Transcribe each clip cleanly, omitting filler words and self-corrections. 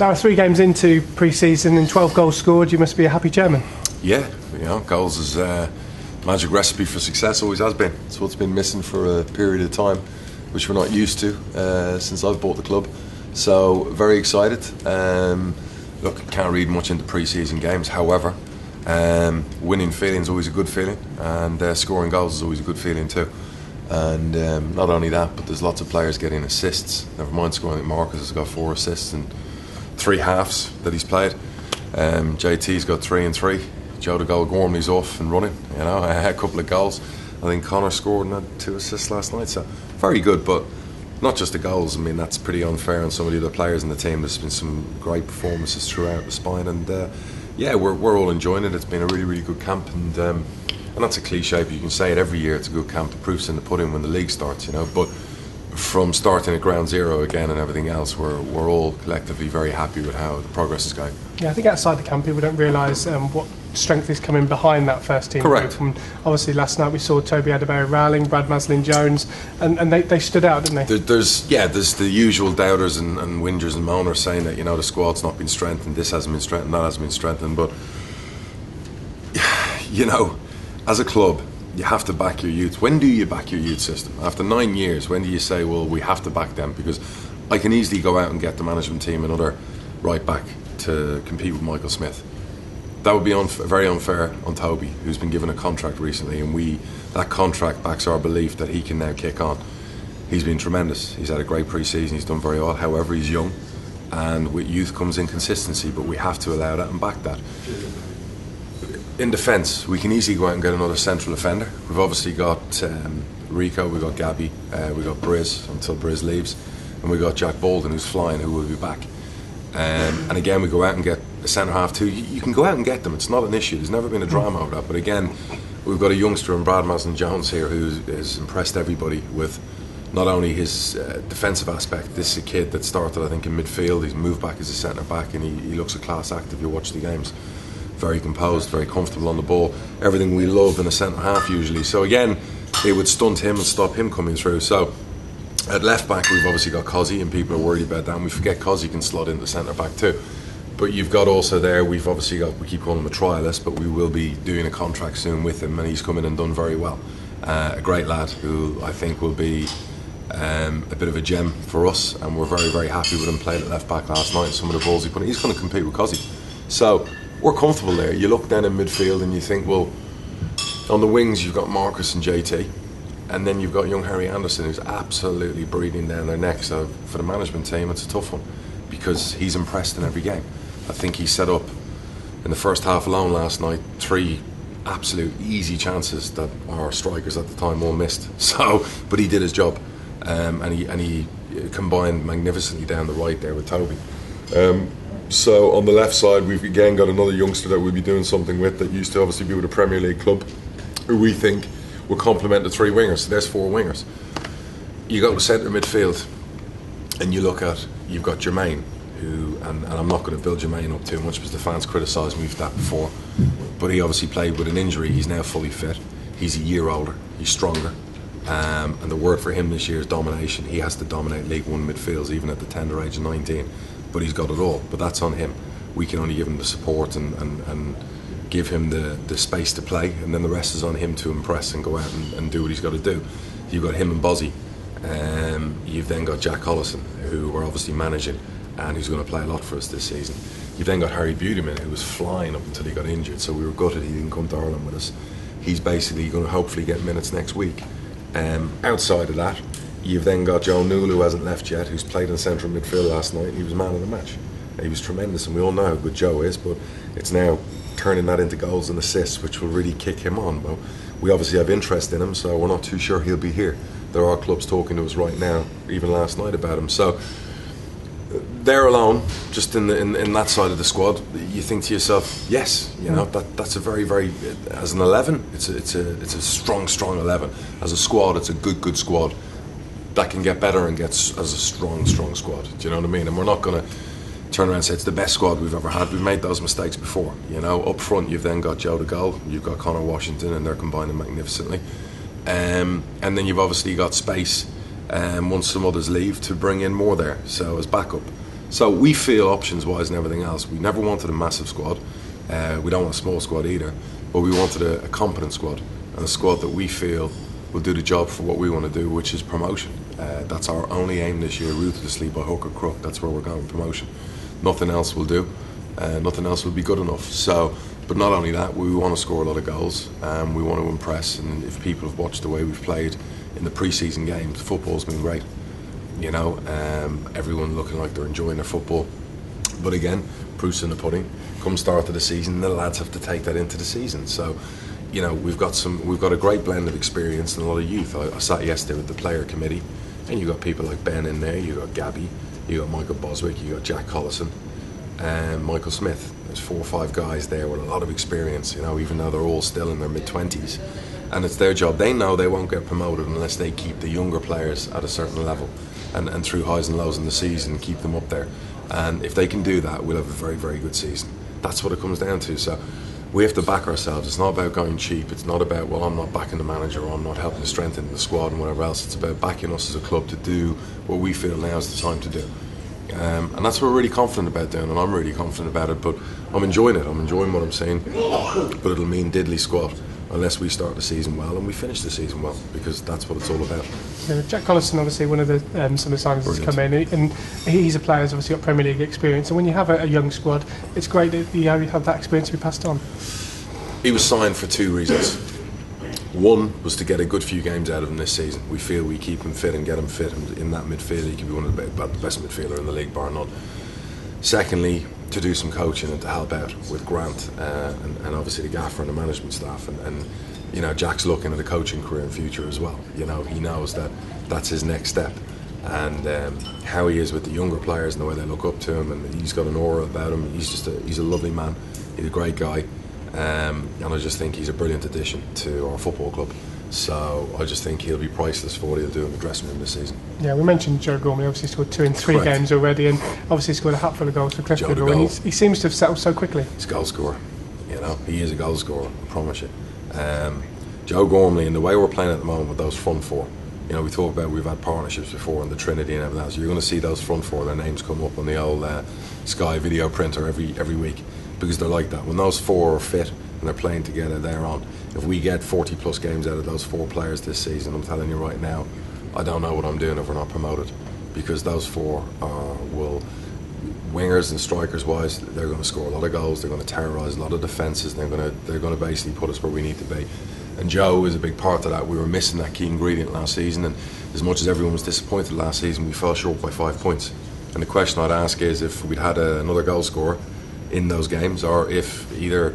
Darragh, 3 games into pre-season and 12 goals scored. You must be a happy chairman. Yeah, goals is a magic recipe for success, always has been. It's what's been missing for a period of time, which we're not used to since I've bought the club. So, very excited. Look, can't read much into pre-season games. However, winning feeling is always a good feeling, and scoring goals is always a good feeling too. And not only that, but there's lots of players getting assists. Never mind scoring. I think Marcus has got 4 assists in 3 halves that he's played. JT's got 3 and 3. Joe the goal Gormley's off and running. A couple of goals. I think Connor scored and had 2 assists last night. So very good, but not just the goals. I mean, that's pretty unfair on some of the other players in the team. There's been some great performances throughout the spine, and we're all enjoying it. It's been a really, really good camp, and that's a cliche, but you can say it every year. It's a good camp. The proof's in the pudding when the league starts, But from starting at ground zero again and everything else, we're all collectively very happy with how the progress is going. Yeah, I think outside the camp, people don't realise what strength is coming behind that first team. Correct. And obviously, last night we saw Toby Adebayo-Rowling, Brad Maslin-Jones, and they stood out, didn't they? There's the usual doubters and whingers and moaners saying that the squad's not been strengthened, this hasn't been strengthened, that hasn't been strengthened, but as a club, you have to back your youth. When do you back your youth system? After 9 years, when do you say, well, we have to back them? Because I can easily go out and get the management team another right back to compete with Michael Smith. That would be very unfair on Toby, who's been given a contract recently, and that contract backs our belief that he can now kick on. He's been tremendous. He's had a great pre-season. He's done very well. However, he's young, and with youth comes inconsistency, but we have to allow that and back that. In defence, we can easily go out and get another central offender. We've obviously got Rico, we've got Gabby, we've got Briz until Briz leaves, and we've got Jack Bolden, who's flying, who will be back. And again, we go out and get a centre half too. You can go out and get them. It's not an issue. There's never been a drama over that. But again, we've got a youngster in Brad Maslin-Jones here who has impressed everybody with not only his defensive aspect. This is a kid that started, I think, in midfield. He's moved back as a centre back, and he looks a class act if you watch the games. Very composed, very comfortable on the ball. Everything we love in a centre half usually. So again, it would stunt him and stop him coming through. So at left back, we've obviously got Cozzy, and people are worried about that. And we forget Cozzy can slot into centre back too. But you've got also there, we've obviously got, we keep calling him a trialist, but we will be doing a contract soon with him, and he's come in and done very well. A great lad who I think will be a bit of a gem for us, and we're very, very happy with him. Played at left back last night, some of the balls he put in. He's going to compete with Cozzy. So we're comfortable there. You look down in midfield and you think, well, on the wings you've got Marcus and JT, and then you've got young Harry Anderson, who's absolutely breathing down their necks. So for the management team, it's a tough one, because he's impressed in every game. I think he set up, in the first half alone last night, 3 absolute easy chances that our strikers at the time all missed. So, but he did his job, and he combined magnificently down the right there with Toby. So on the left side, we've again got another youngster that we'll be doing something with, that used to obviously be with a Premier League club, who we think will complement the 3 wingers. So there's 4 wingers. You go to centre midfield, and you've got Jermaine, who, and I'm not going to build Jermaine up too much because the fans criticised me for that before, but he obviously played with an injury. He's now fully fit. He's a year older. He's stronger. And the word for him this year is domination. He has to dominate League One midfields, even at the tender age of 19. But he's got it all. But that's on him. We can only give him the support and give him the space to play, and then the rest is on him to impress and go out and do what he's got to do. You've got him and Bozzy. You've then got Jack Hollison, who we're obviously managing, and who's going to play a lot for us this season. You've then got Harry Butyman, who was flying up until he got injured, so we were gutted he didn't come to Ireland with us. He's basically going to hopefully get minutes next week. Outside of that, you've then got Joe Newell, who hasn't left yet, who's played in central midfield last night, and he was man of the match. He was tremendous, and we all know how good Joe is, but it's now turning that into goals and assists, which will really kick him on. But we obviously have interest in him, so we're not too sure he'll be here. There are clubs talking to us right now, even last night, about him. So they're alone, just in that side of the squad. You think to yourself, yes, that's a very, very, as an 11, it's a strong 11. As a squad, it's a good squad that can get better and gets as a strong squad. Do you know what I mean? And we're not going to turn around and say it's the best squad we've ever had. We've made those mistakes before. Up front, you've then got Joe the goal, you've got Connor Washington, and they're combining magnificently. And then you've obviously got space once some others leave to bring in more there, so as backup. So we feel options-wise and everything else. We never wanted a massive squad. We don't want a small squad either. But we wanted a competent squad, and a squad that we feel will do the job for what we want to do, which is promotion. That's our only aim this year, ruthlessly by hook or crook. That's where we're going, promotion. Nothing else will do. Nothing else will be good enough. So, but not only that, we want to score a lot of goals. We want to impress, and if people have watched the way we've played in the pre-season games, the football's been great. You know, everyone looking like they're enjoying their football. But again, proof's in the pudding. Come start of the season, the lads have to take that into the season. So, you know, we've got a great blend of experience and a lot of youth. I sat yesterday with the player committee, and you got people like Ben in there, you got Gabby, you got Michael Boswick, you got Jack Collison, and Michael Smith. There's 4 or 5 guys there with a lot of experience, you know, even though they're all still in their mid-20s. And it's their job. They know they won't get promoted unless they keep the younger players at a certain level, and through highs and lows in the season, keep them up there. And if they can do that, we'll have a very, very good season. That's what it comes down to. So we have to back ourselves. It's not about going cheap. It's not about, well, I'm not backing the manager, or I'm not helping to strengthen the squad and whatever else. It's about backing us as a club to do what we feel now is the time to do. And that's what we're really confident about doing, and I'm really confident about it. But I'm enjoying it. I'm enjoying what I'm seeing. But it'll mean diddly squat unless we start the season well and we finish the season well, because that's what it's all about. Yeah, Jack Collison, obviously one of the some of the signings that's come in, and he's a player who's obviously got Premier League experience. And when you have a young squad, it's great that you have that experience to be passed on. He was signed for 2 reasons. One was to get a good few games out of him this season. We feel we keep him fit and get him fit, and in that midfield he could be one of the best midfielder in the league, bar none. Secondly, to do some coaching and to help out with Grant and obviously the gaffer and the management staff, and you know, Jack's looking at a coaching career in future as well. You know, he knows that that's his next step, and how he is with the younger players and the way they look up to him, and he's got an aura about him. He's a lovely man. He's a great guy, and I just think he's a brilliant addition to our football club. So I just think he'll be priceless for what he'll do in the dressing room this season. Yeah, we mentioned Joe Gormley obviously scored 2 in 3 Correct. games already, and obviously scored a hatful of goals for Clifton. And he seems to have settled so quickly. He's a goal scorer. You know, he is a goal scorer, I promise you. Joe Gormley, and the way we're playing at the moment with those front 4, you know, we talk about we've had partnerships before and the Trinity and everything else. You're going to see those front 4, their names come up on the old Sky video printer every week, because they're like that. When those 4 are fit and they're playing together, they're on. If we get 40 plus games out of those 4 players this season, I'm telling you right now, I don't know what I'm doing if we're not promoted, because those 4 will, wingers and strikers wise, they're going to score a lot of goals, they're going to terrorise a lot of defences, they're going to basically put us where we need to be. And Joe is a big part of that. We were missing that key ingredient last season, and as much as everyone was disappointed last season, we fell short by 5 points. And the question I'd ask is if we'd had another goal scorer in those games, or if either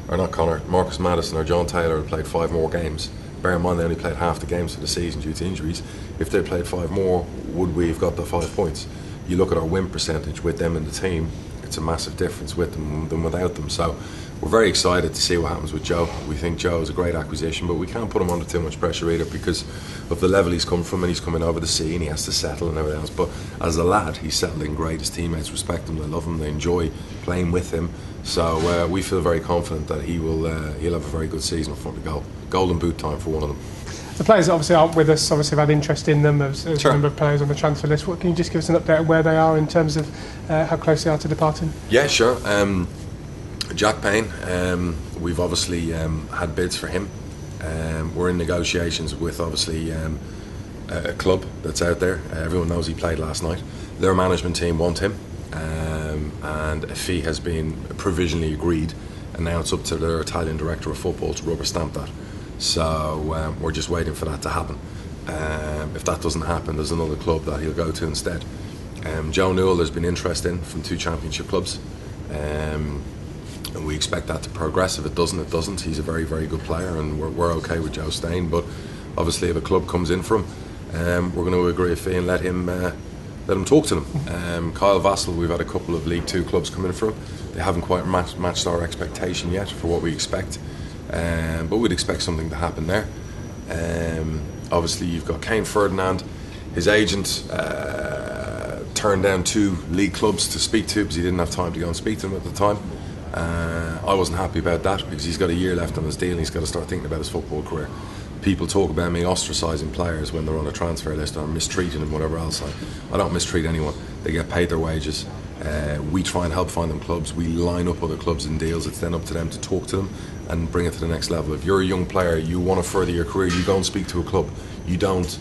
Marcus Maddison or John Taylor had played 5 more games. Bear in mind they only played half the games for the season due to injuries. If they played 5 more, would we have got the 5 points? You look at our win percentage with them in the team, it's a massive difference with them than without them. So we're very excited to see what happens with Joe. We think Joe is a great acquisition, but we can't put him under too much pressure either, because of the level he's come from, and he's coming over the sea and he has to settle and everything else. But as a lad, he's settling great. His teammates respect him, they love him, they enjoy playing with him. So we feel very confident that he'll have a very good season in front of goal. Golden boot time for one of them. The players that obviously aren't with us obviously have had interest in them as Sure. a number of players on the transfer list. What can you just give us an update on where they are in terms of how close they are to departing? Yeah, sure. Jack Payne, we've obviously had bids for him. We're in negotiations with obviously a club that's out there. Everyone knows he played last night. Their management team want him, and a fee has been provisionally agreed, and now it's up to their Italian director of football to rubber stamp that. So we're just waiting for that to happen. If that doesn't happen, there's another club that he'll go to instead. Joe Newell, there's been interest in from 2 championship clubs, and we expect that to progress. If it doesn't, it doesn't. He's a very, very good player, and we're okay with Joe staying. But obviously, if a club comes in for him, we're going to agree a fee and let him talk to them. Kyle Vassell, we've had a couple of League 2 clubs come in for him. They haven't quite matched our expectation yet for what we expect, but we'd expect something to happen there. Obviously, you've got Kane Ferdinand. His agent turned down 2 league clubs to speak to because he didn't have time to go and speak to them at the time. I wasn't happy about that because he's got a year left on his deal and he's got to start thinking about his football career. people talk about me ostracising players when they're on a transfer list or mistreating them, whatever else. I don't mistreat anyone. They get paid their wages. We try and help find them clubs. We line up other clubs and deals. It's then up to them to talk to them and bring it to the next level. If you're a young player, you want to further your career, you go and speak to a club. You don't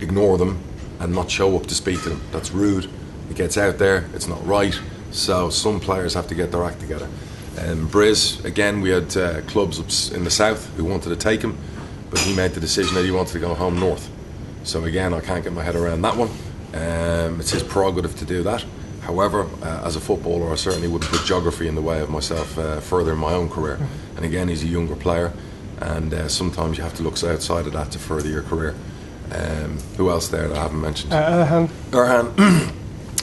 ignore them and not show up to speak to them. That's rude. It gets out there. It's not right. So some players have to get their act together. Briz, again, we had clubs up in the south who wanted to take him, but he made the decision that he wanted to go home north. So again, I can't get my head around that one. It's his prerogative to do that. However, as a footballer, I certainly wouldn't put geography in the way of myself further in my own career. And again, he's a younger player, and sometimes you have to look outside of that to further your career. Who else there that I haven't mentioned? Erhan.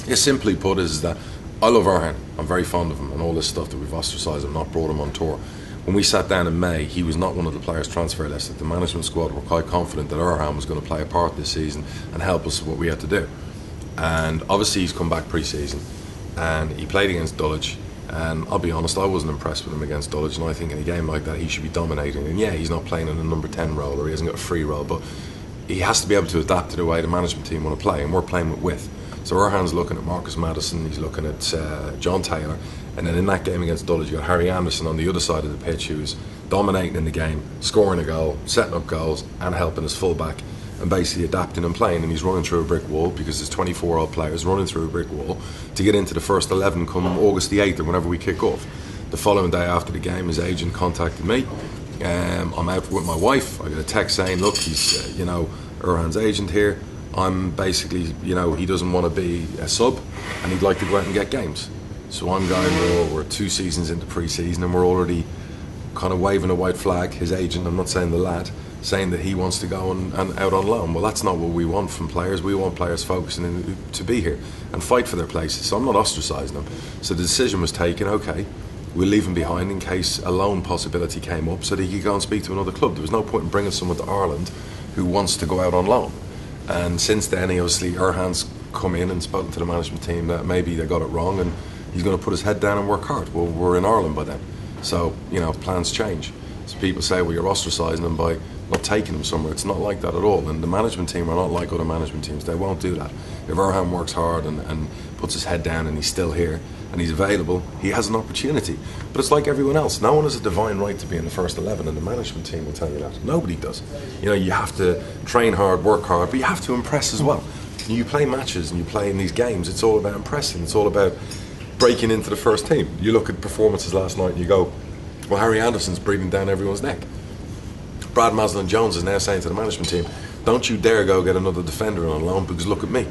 Yeah, simply put, is that I love Erhan. I'm very fond of him, and all this stuff that we've ostracised him, not brought him on tour. When we sat down in May, he was not one of the players transfer listed. The management squad were quite confident that Erhan was going to play a part this season and help us with what we had to do. And obviously he's come back pre-season and he played against Dulwich, and I'll be honest, I wasn't impressed with him against Dulwich, and I think in a game like that he should be dominating. And yeah, he's not playing in a number 10 role, or he hasn't got a free role, but he has to be able to adapt to the way the management team want to play, and we're playing with width. So Erhan's looking at Marcus Maddison, he's looking at John Taylor, and then in that game against Dulwich you got Harry Anderson on the other side of the pitch, who's dominating in the game, scoring a goal, setting up goals and helping his full-back and basically adapting and playing. And he's running through a brick wall, because there's 24-old players running through a brick wall to get into the first 11 come August the 8th or whenever we kick off. The following day after the game, his agent contacted me. I'm out with my wife. I got a text saying, look, he's Erhan's agent here. I'm basically, he doesn't want to be a sub and he'd like to go out and get games. So I'm going, well, we're 2 seasons into pre-season and we're already kind of waving a white flag. His agent, I'm not saying the lad, saying that he wants to go and out on loan. Well, that's not what we want from players. We want players focusing to be here and fight for their places. So I'm not ostracising them. So the decision was taken, okay, we'll leave him behind in case a loan possibility came up so that he could go and speak to another club. There was no point in bringing someone to Ireland who wants to go out on loan. And since then, Erhan's come in and spoken to the management team that maybe they got it wrong and he's going to put his head down and work hard. Well, we're in Ireland by then. So, plans change. So people say, well, you're ostracising them by not taking him somewhere. It's not like that at all. And the management team are not like other management teams. They won't do that. If Erhan works hard and puts his head down and he's still here and he's available, he has an opportunity. But it's like everyone else. No one has a divine right to be in the first 11, and the management team will tell you that. Nobody does. You have to train hard, work hard, but you have to impress as well. You play matches and you play in these games, it's all about impressing. It's all about breaking into the first team. You look at performances last night and you go, well, Harry Anderson's breathing down everyone's neck. Brad Maslin-Jones is now saying to the management team, don't you dare go get another defender on loan, because look at me.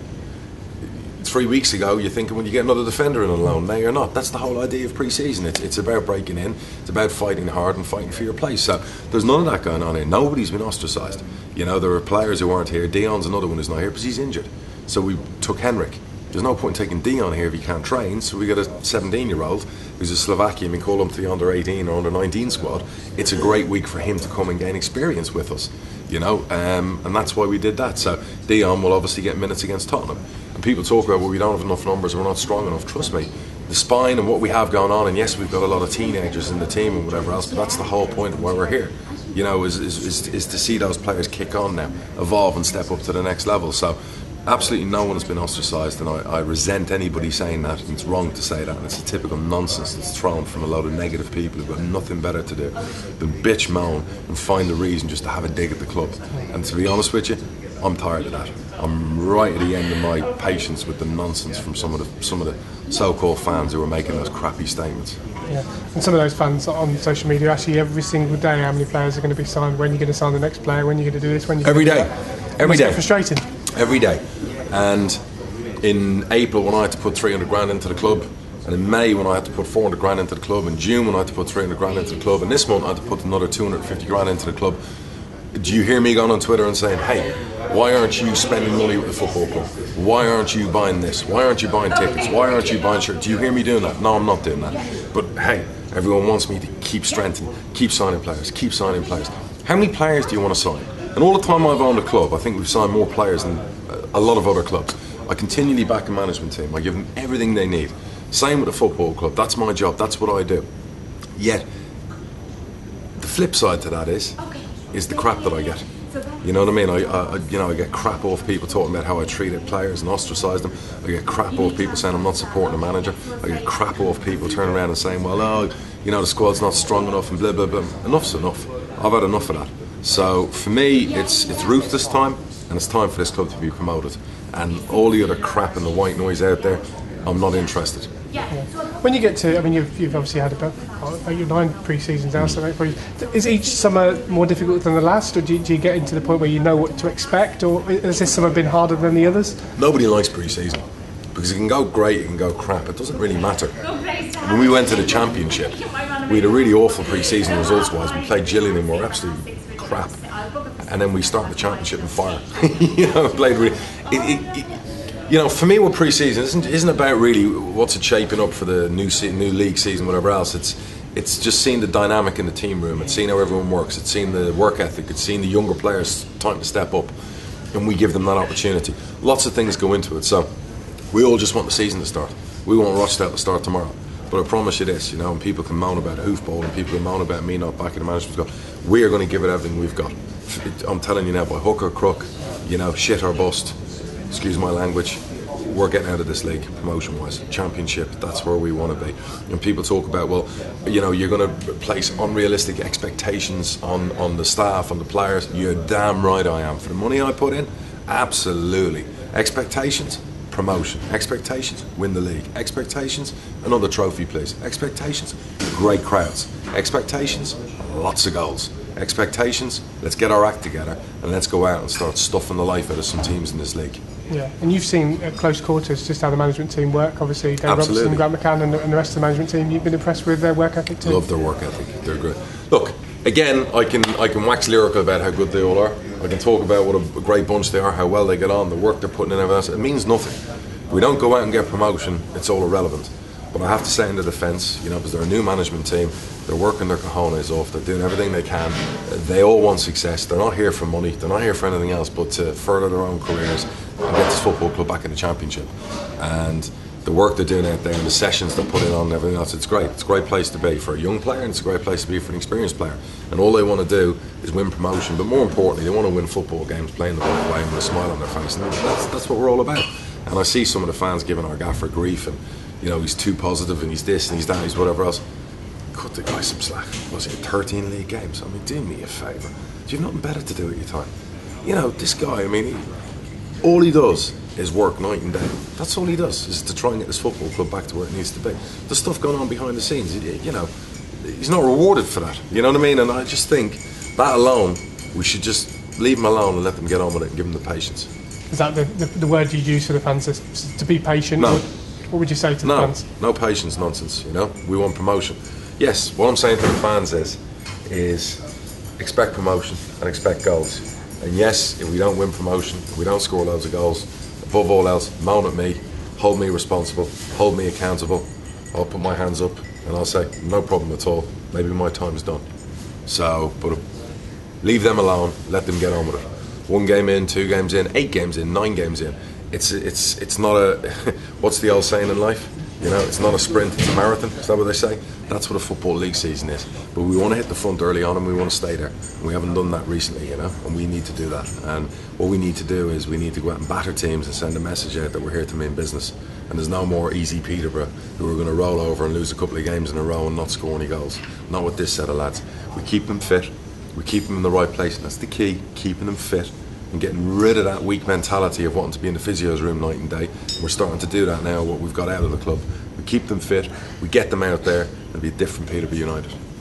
3 weeks ago you're thinking, well, you get another defender in on loan. Now you're not. That's the whole idea of pre-season. It's about breaking in, it's about fighting hard and fighting for your place. So there's none of that going on here. Nobody's been ostracised. There are players who aren't here. Dion's another one who's not here because he's injured. So we took Henrik. There's no point in taking Dion here if he can't train, so we got a 17-year-old who's a Slovakian. We call him to the under-18 or under-19 squad. It's a great week for him to come and gain experience with us, and that's why we did that. So Dion will obviously get minutes against Tottenham. And people talk about, well, we don't have enough numbers, we're not strong enough. Trust me, the spine and what we have going on, and yes, we've got a lot of teenagers in the team and whatever else, but that's the whole point of why we're here, is to see those players kick on now, evolve and step up to the next level. So absolutely no one has been ostracised, and I resent anybody saying that, and it's wrong to say that, and it's a typical nonsense that's thrown from a load of negative people who've got nothing better to do than bitch, moan and find a reason just to have a dig at the club. And to be honest with you, I'm tired of that. I'm right at the end of my patience with the nonsense from some of the so-called fans who are making those crappy statements. Yeah, and some of those fans on social media actually every single day, how many players are going to be signed, when you're going to sign the next player, when you're going to do this, when you're every going to day, do that. every day, frustrating. Every day. And in April when I had to put 300 grand into the club, and in May when I had to put 400 grand into the club, in June when I had to put 300 grand into the club, and this month I had to put another 250 grand into the club, do you hear me going on Twitter and saying, hey, why aren't you spending money with the football club? Why aren't you buying this? Why aren't you buying tickets? Why aren't you buying shirts? Do you hear me doing that? No, I'm not doing that. But hey, everyone wants me to keep strengthening, keep signing players, keep signing players. How many players do you want to sign? And all the time I've owned a club, I think we've signed more players than a lot of other clubs. I continually back a management team. I give them everything they need. Same with the football club. That's my job. That's what I do. Yet, the flip side to that is the crap that I get. You know what I mean? I get crap off people talking about how I treated players and ostracised them. I get crap off people saying I'm not supporting the manager. I get crap off people turning around and saying, well, oh, the squad's not strong enough and blah, blah, blah. Enough's enough. I've had enough of that. So for me, it's ruthless time, and it's time for this club to be promoted. And all the other crap and the white noise out there, I'm not interested. Yeah. When you get to, you've obviously had about 9 pre-seasons now, so is each summer more difficult than the last, or do you get into the point where you know what to expect, or has this summer been harder than the others? Nobody likes pre-season, because it can go great, it can go crap, it doesn't really matter. When we went to the Championship, we had a really awful pre-season results-wise. We played Gillingham and we were absolutely crap, and then we started the Championship on fire. Played really... for me, what pre-season isn't about really what's it shaping up for the new league season, whatever else. It's just seeing the dynamic in the team room. It's seeing how everyone works. It's seeing the work ethic. It's seeing the younger players time to step up, and we give them that opportunity. Lots of things go into it. So we all just want the season to start. We want Rochdale to start tomorrow. But I promise you this, and people can moan about hoofball and people can moan about me not backing the management squad. We are going to give it everything we've got. I'm telling you now, by hook or crook, shit or bust. Excuse my language, we're getting out of this league promotion-wise. Championship, that's where we want to be. And people talk about, well, you're going to place unrealistic expectations on the staff, on the players. You're damn right I am. For the money I put in, absolutely. Expectations, promotion. Expectations, win the league. Expectations, another trophy, please. Expectations, great crowds. Expectations, lots of goals. Expectations, let's get our act together and let's go out and start stuffing the life out of some teams in this league. Yeah, and you've seen at close quarters just how the management team work. Obviously, Dave Robertson, Darragh MacAnthony and the rest of the management team. You've been impressed with their work ethic too? Love their work ethic. They're great. Look, again, I can wax lyrical about how good they all are. I can talk about what a great bunch they are, how well they get on, the work they're putting in, everything else. It means nothing. If we don't go out and get promotion, it's all irrelevant. But I have to say in the defence, because they're a new management team, they're working their cojones off, they're doing everything they can. They all want success. They're not here for money, they're not here for anything else but to further their own careers and get this football club back in the Championship. And the work they're doing out there and the sessions they're putting on and everything else, it's great. It's a great place to be for a young player and it's a great place to be for an experienced player. And all they want to do is win promotion, but more importantly, they want to win football games playing the right way and with a smile on their face. And that's what we're all about. And I see some of the fans giving our gaffer grief and he's too positive and he's this and he's that and he's whatever else. Cut the guy some slack. Was it 13 league games? Do me a favour. Do you have nothing better to do at your time? This guy, all he does is work night and day. That's all he does, is to try and get this football club back to where it needs to be. The stuff going on behind the scenes, he's not rewarded for that. You know what I mean? And I just think that alone, we should just leave him alone and let them get on with it and give them the patience. Is that the word you use for the fans, to be patient? No. What would you say to the fans? No patience nonsense, We want promotion. Yes, what I'm saying to the fans is expect promotion and expect goals. And yes, if we don't win promotion, if we don't score loads of goals, above all else, moan at me, hold me responsible, hold me accountable. I'll put my hands up and I'll say, no problem at all, maybe my time's done. So, but leave them alone, let them get on with it. 1 game in, 2 games in, 8 games in, 9 games in. It's not a, what's the old saying in life? It's not a sprint, it's a marathon. Is that what they say? That's what a football league season is. But we want to hit the front early on and we want to stay there. And we haven't done that recently, and we need to do that. And what we need to do is we need to go out and batter teams and send a message out that we're here to mean business. And there's no more easy Peterborough who are going to roll over and lose a couple of games in a row and not score any goals. Not with this set of lads. We keep them fit, we keep them in the right place. And that's the key, keeping them fit. And getting rid of that weak mentality of wanting to be in the physio's room night and day. And we're starting to do that now, what we've got out of the club. We keep them fit, we get them out there, and be a different Peterborough United.